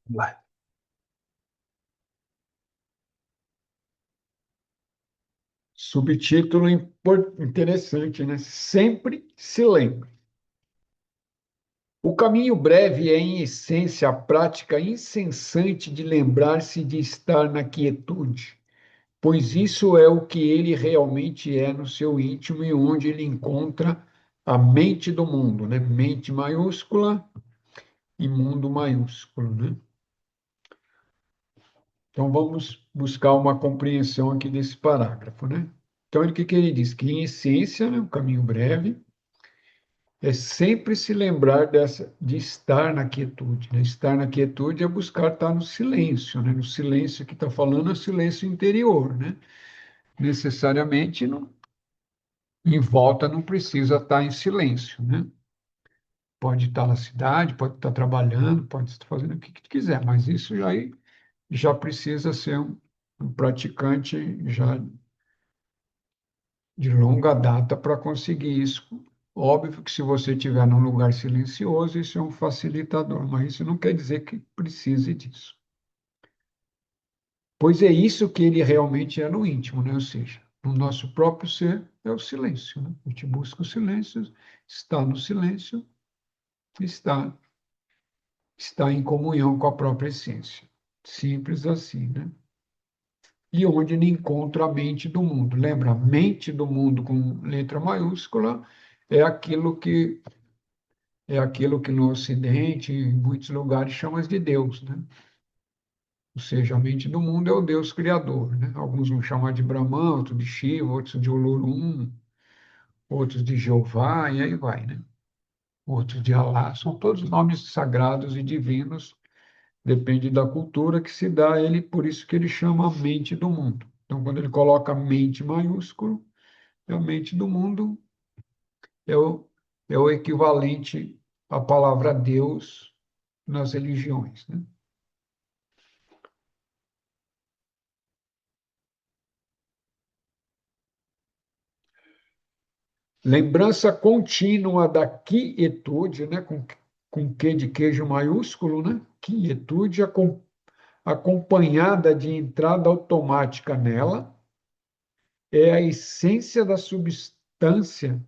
Vai. Subtítulo interessante, né? Sempre se lembre. O caminho breve é, em essência, a prática incessante de lembrar-se de estar na quietude, pois isso é o que ele realmente é no seu íntimo e onde ele encontra a mente do mundo, né? Mente maiúscula e mundo maiúsculo, né? Então vamos buscar uma compreensão aqui desse parágrafo, né? Então, o que ele diz? Que, em essência, né, o caminho breve é sempre se lembrar de estar na quietude, né? Estar na quietude é buscar estar no silêncio, né? No silêncio que está falando é o silêncio interior, né? Necessariamente, não, em volta não precisa estar em silêncio, né? Pode estar na cidade, pode estar trabalhando, pode estar fazendo o que quiser, mas isso já precisa ser um praticante já de longa data para conseguir isso. Óbvio que se você estiver num lugar silencioso, isso é um facilitador, mas isso não quer dizer que precise disso. Pois é isso que ele realmente é no íntimo, né? Ou seja, no nosso próprio ser é o silêncio, né? A gente busca o silêncio, está no silêncio, está, está em comunhão com a própria essência. Simples assim, né? E onde ele encontra a mente do mundo. Lembra, a mente do mundo com letra maiúscula é aquilo que no Ocidente, em muitos lugares, chama de Deus, né? Ou seja, a mente do mundo é o Deus criador, né? Alguns vão chamar de Brahman, outros de Shiva, outros de Olorum, outros de Jeová, e aí vai, né? Outros de Alá. São todos nomes sagrados e divinos, depende da cultura que se dá a ele, por isso que ele chama a mente do mundo. Então, quando ele coloca mente maiúsculo, é a mente do mundo, é o equivalente à palavra Deus nas religiões, né? Lembrança contínua da quietude, né? Com Q de queijo maiúsculo, né? Quietude acompanhada de entrada automática nela, é a essência da substância,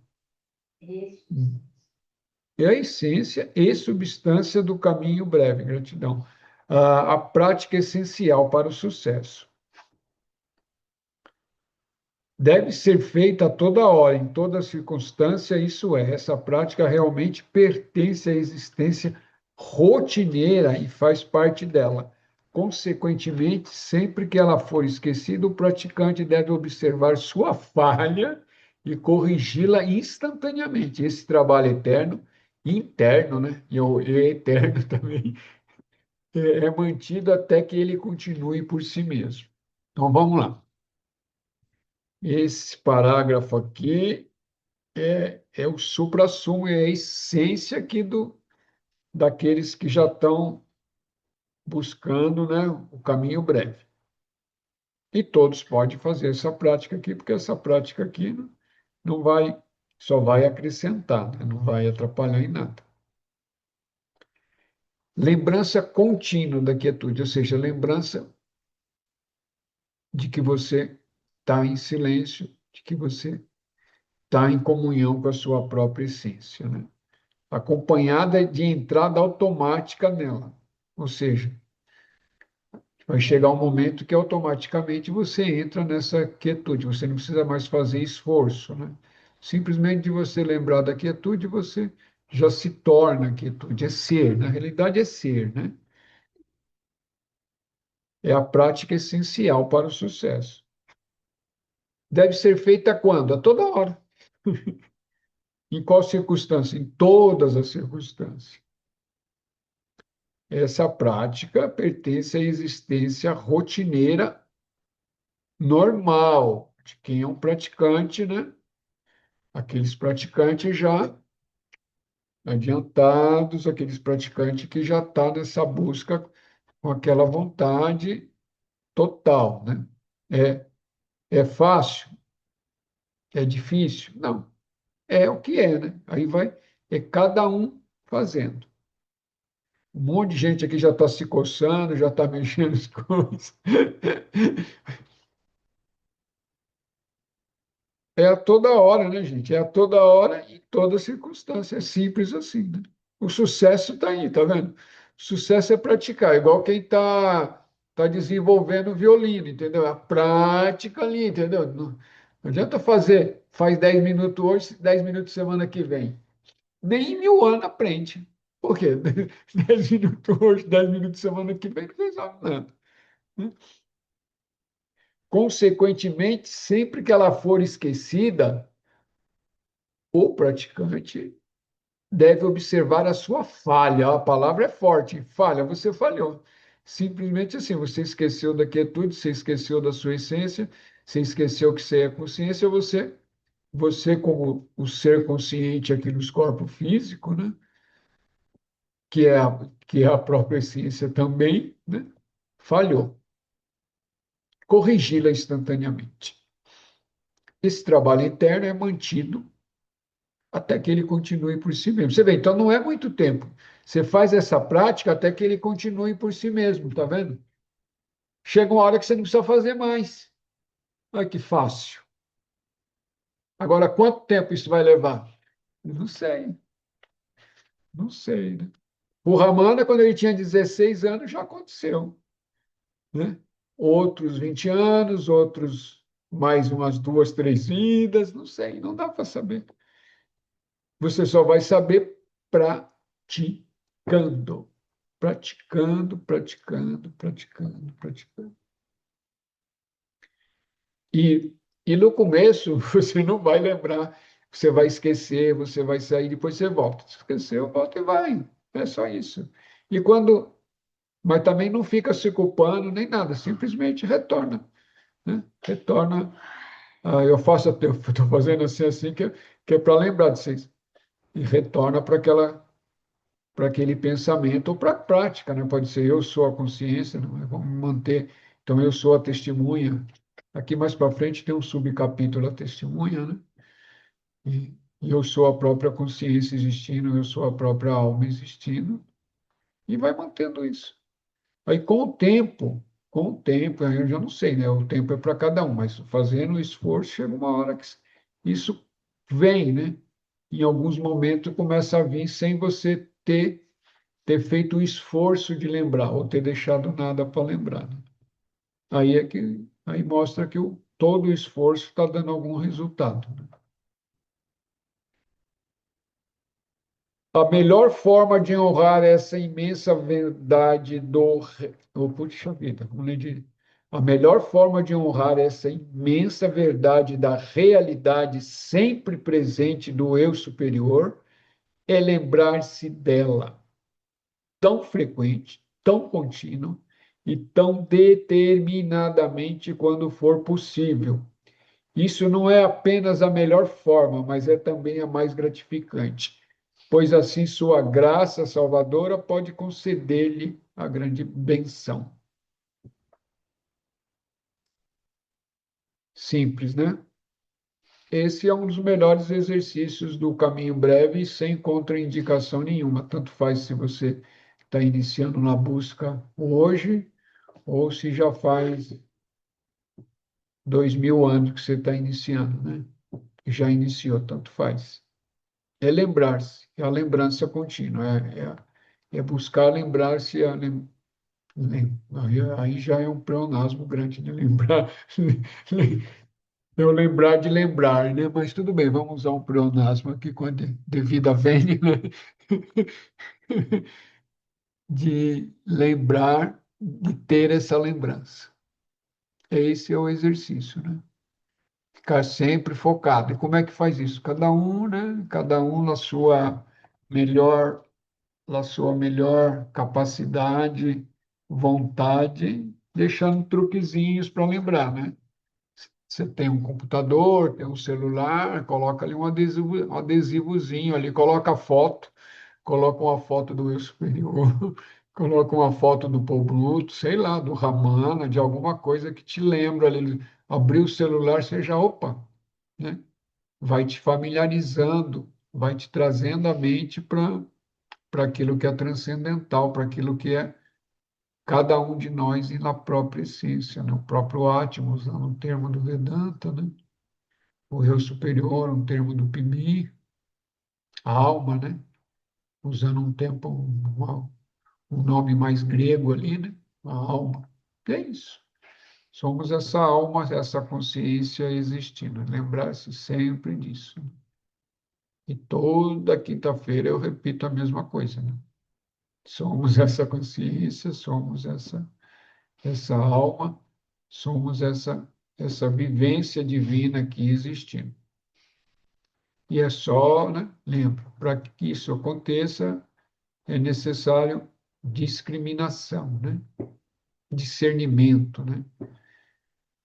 é a essência e substância do caminho breve. Gratidão. A prática essencial para o sucesso. Deve ser feita a toda hora, em toda circunstância, isso é, essa prática realmente pertence à existência rotineira e faz parte dela. Consequentemente, sempre que ela for esquecida, o praticante deve observar sua falha e corrigi-la instantaneamente. Esse trabalho eterno, interno, né? E eterno também, é mantido até que ele continue por si mesmo. Então, vamos lá. Esse parágrafo aqui é o suprassumo, é a essência aqui daqueles que já estão buscando, né, o caminho breve. E todos podem fazer essa prática aqui, porque essa prática aqui não vai, só vai acrescentar, né? Não vai atrapalhar em nada. Lembrança contínua da quietude, ou seja, lembrança de que você está em silêncio, de que você está em comunhão com a sua própria essência, né? Acompanhada de entrada automática nela. Ou seja, vai chegar um momento que automaticamente você entra nessa quietude, você não precisa mais fazer esforço, né? Simplesmente de você lembrar da quietude, você já se torna quietude, é ser, na realidade é ser, né? É a prática essencial para o sucesso. Deve ser feita quando? A toda hora. Em qual circunstância? Em todas as circunstâncias. Essa prática pertence à existência rotineira normal de quem é um praticante, né? Aqueles praticantes já adiantados, aqueles praticantes que já estão nessa busca com aquela vontade total, né? É fácil? É difícil? Não. É o que é, né? Aí vai, é cada um fazendo. Um monte de gente aqui já está se coçando, já está mexendo as coisas. É a toda hora, né, gente? É a toda hora, em toda circunstância. É simples assim, né? O sucesso está aí, tá vendo? O sucesso é praticar, igual quem tá desenvolvendo o violino, entendeu? A prática ali, entendeu? Não adianta faz 10 minutos hoje, 10 minutos semana que vem. Nem em 1000 anos aprende. Por quê? 10 minutos hoje, 10 minutos semana que vem, não resolve nada. Né? Consequentemente, sempre que ela for esquecida, o praticante deve observar a sua falha. A palavra é forte, falha, você falhou. Simplesmente assim, você esqueceu da quietude, você esqueceu da sua essência, você esqueceu que você é consciência, você como o ser consciente aqui nos corpos físicos, né? Que é a própria essência também, né? Falhou. Corrigi-la instantaneamente. Esse trabalho interno é mantido até que ele continue por si mesmo. Você vê, então não é muito tempo. Você faz essa prática até que ele continue por si mesmo, tá vendo? Chega uma hora que você não precisa fazer mais. Olha que fácil. Agora, quanto tempo isso vai levar? Não sei, não sei, né? O Ramana, quando ele tinha 16 anos, já aconteceu, né? Outros 20 anos, outros mais umas 2, 3 vidas, não sei, não dá para saber. Você só vai saber praticando. Praticando, praticando, praticando, praticando. E, e no começo você não vai lembrar, você vai esquecer, você vai sair, depois você volta. Se esqueceu, volta e vai. É só isso. E quando. Mas também não fica se culpando nem nada, simplesmente retorna. Né? Retorna. Eu faço até, estou fazendo assim, que é para lembrar de vocês. E retorna para aquele pensamento ou para a prática, né? Pode ser eu sou a consciência, não é? Vamos manter. Então, eu sou a testemunha. Aqui mais para frente tem um subcapítulo a testemunha, né? E eu sou a própria consciência existindo, eu sou a própria alma existindo, e vai mantendo isso. Aí, com o tempo, aí eu já não sei, né? O tempo é para cada um, mas fazendo o esforço, chega uma hora que isso vem, né? Em alguns momentos começa a vir sem você ter feito o esforço de lembrar, ou ter deixado nada para lembrar. Né? Aí mostra que todo o esforço está dando algum resultado. Né? A melhor forma de honrar essa imensa verdade puxa vida, como nem dizer. A melhor forma de honrar essa imensa verdade da realidade sempre presente do eu superior é lembrar-se dela, tão frequente, tão contínuo e tão determinadamente quando for possível. Isso não é apenas a melhor forma, mas é também a mais gratificante, pois assim sua graça salvadora pode conceder-lhe a grande benção. Simples, né? esse é um dos melhores exercícios do caminho breve, sem contraindicação nenhuma. Tanto faz se você está iniciando na busca hoje, ou se já faz 2000 anos que você está iniciando, né? Já iniciou, tanto faz. É lembrar-se, é a lembrança contínua, é buscar lembrar-se, aí já é um pleonasmo grande de lembrar, eu lembrar de lembrar, né? Mas tudo bem, vamos usar um pleonasmo aqui com a devida vênia, né? De lembrar, de ter essa lembrança. Esse é o exercício, né? Ficar sempre focado. E como é que faz isso? Cada um, né? Cada um melhor, na sua melhor capacidade, vontade, deixando truquezinhos para lembrar, né? Você tem um computador, tem um celular, coloca ali um adesivozinho ali, coloca uma foto do eu superior, coloca uma foto do Paul Bruto, sei lá, do Ramana, de alguma coisa que te lembra ali. Abrir o celular, você já, opa, né? Vai te familiarizando, vai te trazendo a mente para aquilo que é transcendental, para aquilo que é cada um de nós e na própria essência, né? O próprio Atma, usando um termo do Vedanta, né? O eu superior, um termo do Pimi, a alma, né? Usando um nome mais grego ali, né? A alma. É isso. Somos essa alma, essa consciência existindo. Lembrar-se sempre disso. E toda quinta-feira eu repito a mesma coisa, né? Somos essa consciência, somos essa alma, somos essa vivência divina aqui existindo. E é só, né? Lembra, para que isso aconteça, é necessário discriminação, né? Discernimento, né?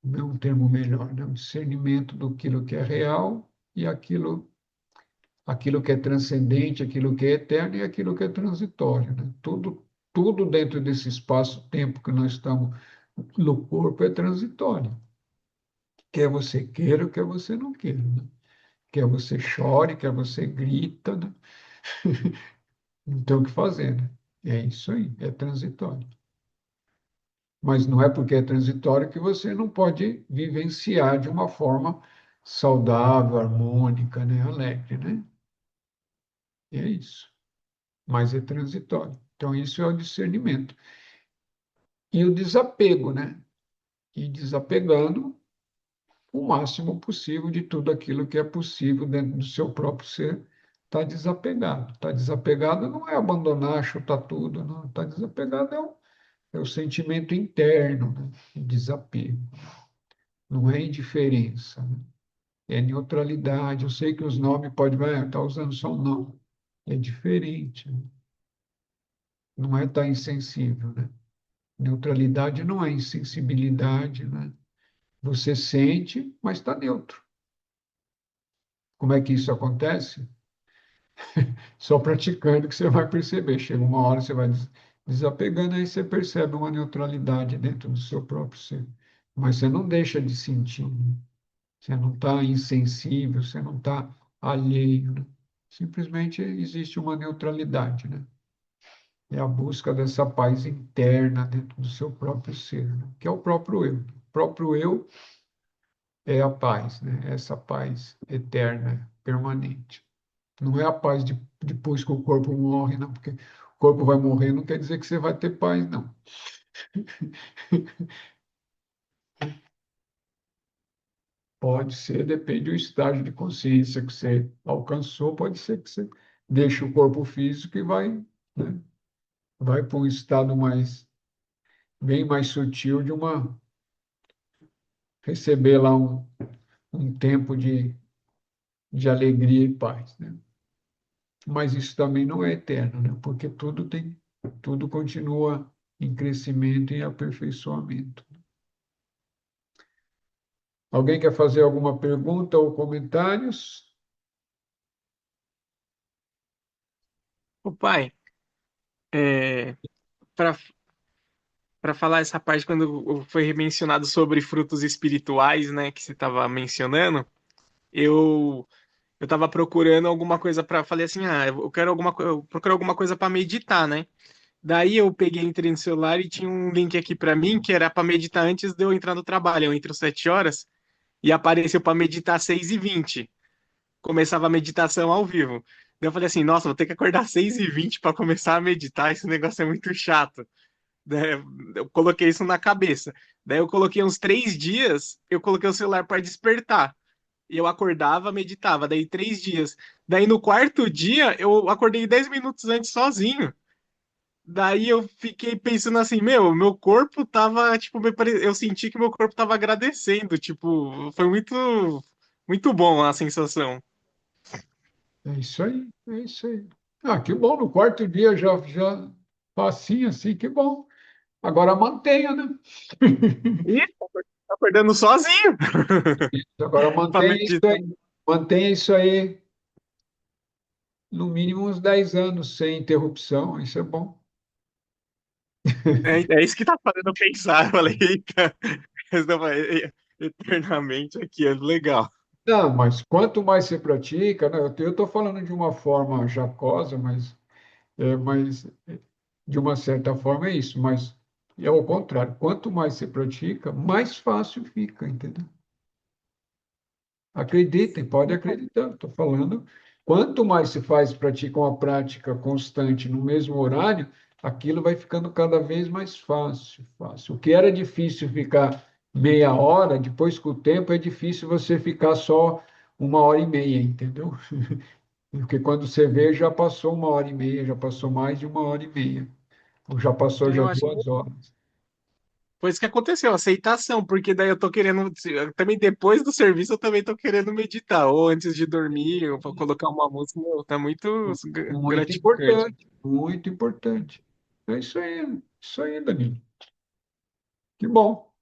Não é um termo melhor, né? Um discernimento do que é real e aquilo que é transcendente, aquilo que é eterno e aquilo que é transitório, né? Tudo dentro desse espaço-tempo que nós estamos no corpo é transitório. Quer você queira, quer você não queira, né? Quer você chore, quer você grita, né? Não tem o que fazer, né? É isso aí, é transitório. Mas não é porque é transitório que você não pode vivenciar de uma forma saudável, harmônica, né? Alegre, né? É isso. Mas é transitório. Então, isso é o discernimento. E o desapego, né? E desapegando o máximo possível de tudo aquilo que é possível dentro do seu próprio ser, está desapegado. Está desapegado não é abandonar, chutar tudo, não. Está desapegado é o sentimento interno, né? De desapego. Não é indiferença, né? É neutralidade. Eu sei que os nomes podem, estar usando só um nome. É diferente, né? Não é estar insensível, né? Neutralidade não é insensibilidade, né? Você sente, mas está neutro. Como é que isso acontece? Só praticando que você vai perceber. Chega uma hora, você vai desapegando, aí você percebe uma neutralidade dentro do seu próprio ser. Mas você não deixa de sentir, né? Você não está insensível, você não está alheio, né? Simplesmente existe uma neutralidade, né? É a busca dessa paz interna dentro do seu próprio ser, né? Que é o próprio eu. O próprio eu é a paz, né? Essa paz eterna, permanente. Não é a paz depois que o corpo morre, não, porque o corpo vai morrer não quer dizer que você vai ter paz, não. Pode ser, depende do estágio de consciência que você alcançou, pode ser que você deixe o corpo físico e né, vai para um estado bem mais sutil receber lá um tempo de alegria e paz, né? Mas isso também não é eterno, né? Porque tudo continua em crescimento e aperfeiçoamento. Alguém quer fazer alguma pergunta ou comentários? Ô pai, é, para falar essa parte quando foi mencionado sobre frutos espirituais, né, que você estava mencionando, eu eu tava procurando alguma coisa para, falei assim, eu quero eu procuro alguma coisa para meditar, né? Daí eu peguei, entrei no celular e tinha um link aqui para mim que era para meditar antes de eu entrar no trabalho. Eu entro às 7 horas e apareceu para meditar às 6h20. Começava a meditação ao vivo. Daí eu falei assim, nossa, vou ter que acordar às 6h20 para começar a meditar, esse negócio é muito chato. Daí eu coloquei isso na cabeça. Daí eu coloquei uns 3 dias, eu coloquei o celular para despertar. E eu acordava, meditava, daí 3 dias. Daí no quarto dia, eu acordei 10 minutos antes sozinho. Daí eu fiquei pensando assim, meu corpo tava, tipo, eu senti que meu corpo tava agradecendo, tipo, foi muito bom a sensação. É isso aí, é isso aí. Ah, que bom, no quarto dia já facinho assim, que bom. Agora mantenha, né? E tá acordando sozinho Agora pra mantenha isso meditar. aí. Mantenha isso aí no mínimo uns 10 anos sem interrupção, isso é bom. É isso que tá fazendo eu pensar. Eu falei, eita, isso não eternamente aqui, é legal. Não, mas quanto mais você pratica, né? Eu estou falando de uma forma jacosa, mas de uma certa forma é isso, mas é o contrário. Quanto mais você pratica, mais fácil fica, entendeu? Acreditem, pode acreditar. Estou falando, quanto mais se faz, pratica uma prática constante no mesmo horário, aquilo vai ficando cada vez mais fácil, fácil. O que era difícil ficar meia hora, depois com o tempo é difícil você ficar só 1 hora e meia, entendeu? Porque quando você vê, já passou 1 hora e meia, já passou mais de 1 hora e meia, ou já passou já Eu acho que 2 horas. foi isso que aconteceu, aceitação, porque daí eu tô querendo, também depois do serviço eu também tô querendo meditar, ou antes de dormir, ou pra colocar uma música, tá muito Muito gratificante. importante, muito importante. É isso aí, Danilo. Que bom.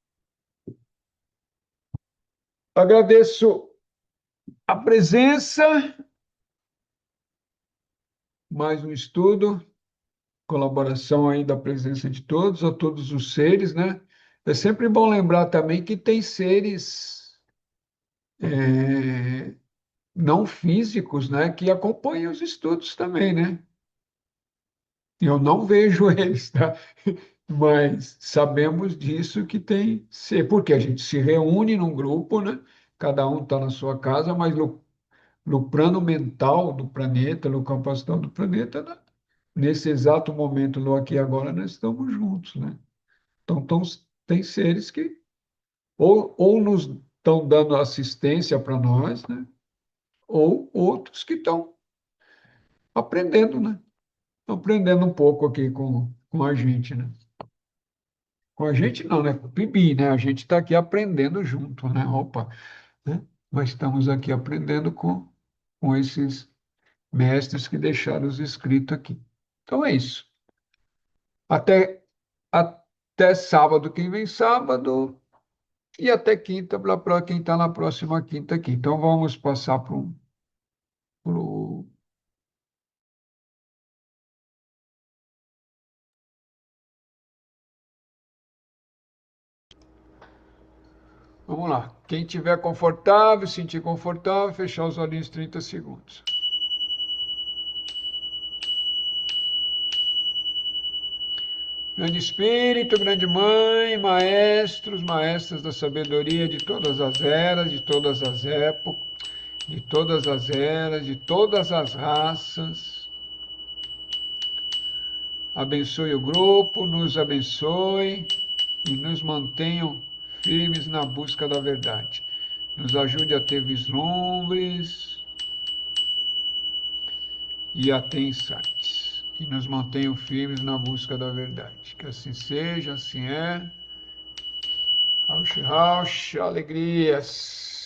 Agradeço a presença, mais um estudo, colaboração aí da presença de todos, a todos os seres, né? É sempre bom lembrar também que tem seres não físicos, né, que acompanham os estudos também, né? Eu não vejo eles, tá? Mas sabemos disso que tem ser, porque a gente se reúne num grupo, né? Cada um está na sua casa, mas no plano mental do planeta, no campo astral do planeta, né? Nesse exato momento, no aqui e agora, nós estamos juntos, né? Então, tem seres que ou nos estão dando assistência para nós, né? Ou outros que estão aprendendo, né? Aprendendo um pouco aqui com a gente, né? Com a gente não, né? Com o Pibi, né? A gente está aqui aprendendo junto, né? Opa, né? Nós estamos aqui aprendendo com esses mestres que deixaram os escritos aqui. Então é isso. Até, até sábado, quem vem sábado, e até quinta, para quem está na próxima quinta aqui. Então vamos passar para um. Pro... Vamos lá. Quem tiver confortável, sentir confortável, fechar os olhinhos 30 segundos. Grande Espírito, Grande Mãe, maestros, maestras da sabedoria de todas as eras, de todas as épocas, de todas as eras, de todas as raças, abençoe o grupo, nos abençoe e nos mantenham firmes na busca da verdade. Nos ajude a ter vislumbres e a ter insights. E nos mantenham firmes na busca da verdade. Que assim seja, assim é. Rauch, rauch, alegrias.